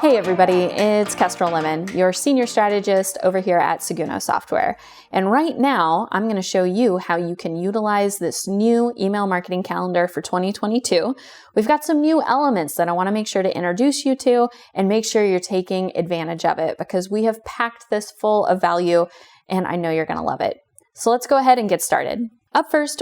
Hey everybody, it's Kestrel Lemon, your senior strategist over here at Seguno Software. And right now, I'm going to show you how you can utilize this new email marketing calendar for 2022. We've got some new elements that I want to make sure to introduce you to and make sure you're taking advantage of it because we have packed this full of value and I know you're going to love it. So let's go ahead and get started. Up first,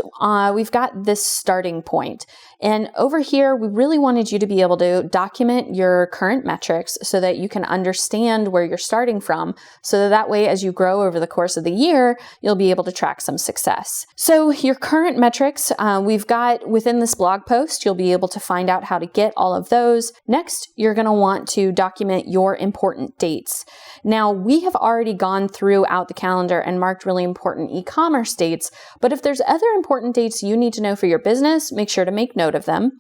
we've got this starting point. And over here, we really wanted you to be able to document your current metrics so that you can understand where you're starting from. So that way, as you grow over the course of the year, you'll be able to track some success. So your current metrics, we've got within this blog post, you'll be able to find out how to get all of those. Next, you're going to want to document your important dates. Now, we have already gone throughout the calendar and marked really important e-commerce dates, but if there's other important dates you need to know for your business, make sure to make note of them.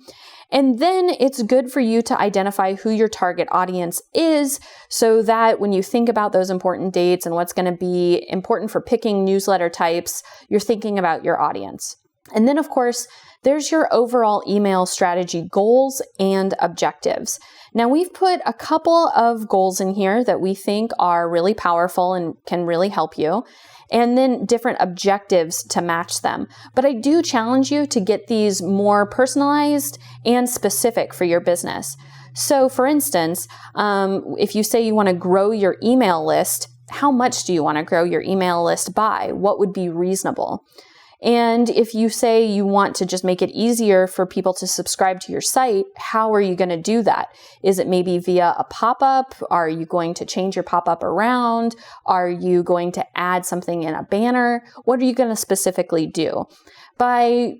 And then it's good for you to identify who your target audience is so that when you think about those important dates and what's going to be important for picking newsletter types, you're thinking about your audience. And then, of course, there's your overall email strategy goals and objectives. Now, we've put a couple of goals in here that we think are really powerful and can really help you, and then different objectives to match them. But I do challenge you to get these more personalized and specific for your business. So, for instance, if you say you want to grow your email list, how much do you want to grow your email list by? What would be reasonable? And if you say you want to just make it easier for people to subscribe to your site, how are you going to do that? Is it maybe via a pop-up? Are you going to change your pop-up around? Are you going to add something in a banner? What are you going to specifically do? By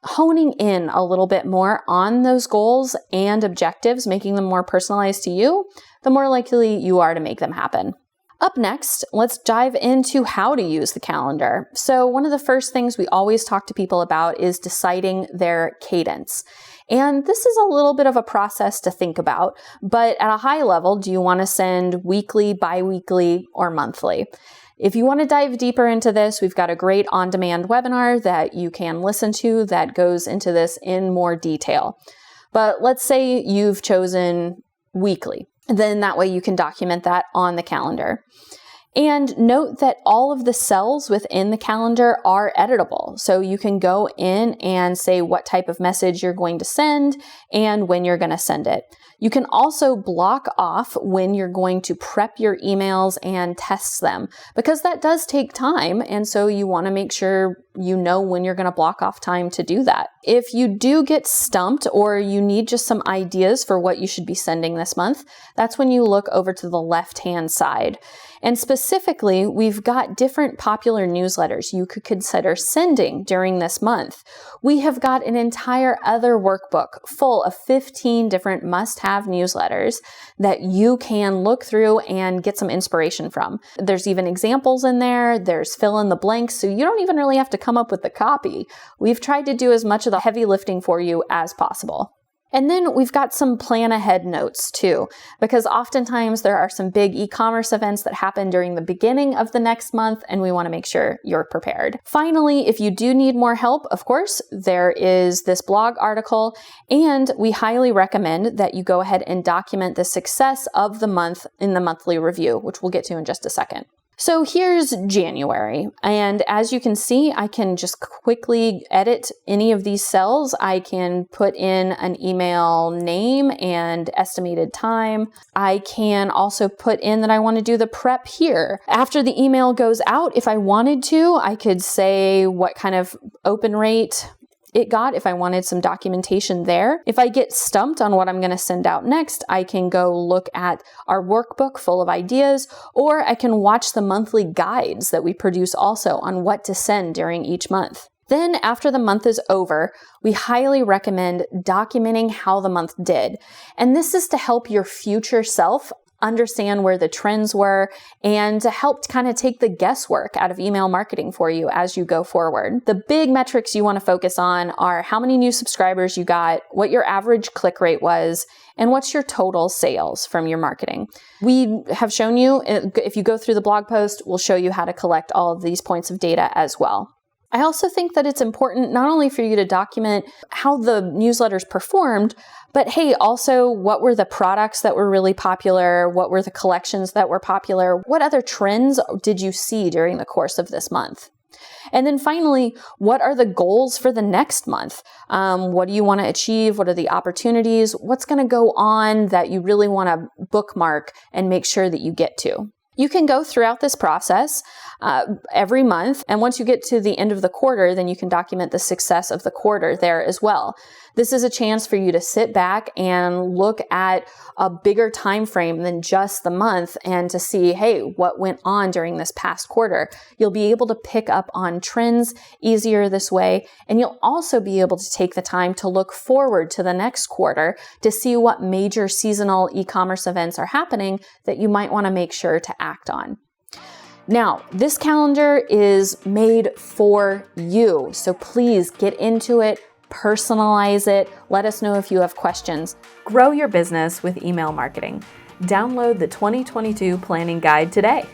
honing in a little bit more on those goals and objectives, making them more personalized to you, the more likely you are to make them happen. Up next, let's dive into how to use the calendar. So one of the first things we always talk to people about is deciding their cadence. And this is a little bit of a process to think about, but at a high level, do you want to send weekly, bi-weekly, or monthly? If you want to dive deeper into this, we've got a great on-demand webinar that you can listen to that goes into this in more detail. But let's say you've chosen weekly. Then that way you can document that on the calendar. And note that all of the cells within the calendar are editable. So you can go in and say what type of message you're going to send and when you're going to send it. You can also block off when you're going to prep your emails and test them because that does take time. And so you want to make sure you know when you're going to block off time to do that. If you do get stumped or you need just some ideas for what you should be sending this month, that's when you look over to the left-hand side. And specifically, we've got different popular newsletters you could consider sending during this month. We have got an entire other workbook full of 15 different must-have newsletters that you can look through and get some inspiration from. There's even examples in there. There's fill in the blanks, so you don't even really have to come up with the copy. We've tried to do as much of the heavy lifting for you as possible. And then we've got some plan ahead notes too, because oftentimes there are some big e-commerce events that happen during the beginning of the next month, and we want to make sure you're prepared. Finally, if you do need more help, of course, there is this blog article, and we highly recommend that you go ahead and document the success of the month in the monthly review, which we'll get to in just a second. So here's January, and as you can see, I can just quickly edit any of these cells. I can put in an email name and estimated time. I can also put in that I want to do the prep here. After the email goes out, if I wanted to, I could say what kind of open rate it got if I wanted some documentation there. If I get stumped on what I'm going to send out next, I can go look at our workbook full of ideas, or I can watch the monthly guides that we produce also on what to send during each month. Then after the month is over, we highly recommend documenting how the month did. And this is to help your future self understand where the trends were and to help kind of take the guesswork out of email marketing for you as you go forward. The big metrics you want to focus on are how many new subscribers you got, what your average click rate was, and what's your total sales from your marketing. We have shown you, if you go through the blog post, we'll show you how to collect all of these points of data as well. I also think that it's important not only for you to document how the newsletters performed, but hey, also what were the products that were really popular? What were the collections that were popular? What other trends did you see during the course of this month? And then finally, what are the goals for the next month? What do you want to achieve? What are the opportunities? What's going to go on that you really want to bookmark and make sure that you get to? You can go throughout this process every month, and once you get to the end of the quarter, then you can document the success of the quarter there as well. This is a chance for you to sit back and look at a bigger time frame than just the month and to see, hey, what went on during this past quarter. You'll be able to pick up on trends easier this way, and you'll also be able to take the time to look forward to the next quarter to see what major seasonal e-commerce events are happening that you might want to make sure to act on. Now, this calendar is made for you, so please get into it, personalize it. Let us know if you have questions. Grow your business with email marketing. Download the 2022 Planning Guide today.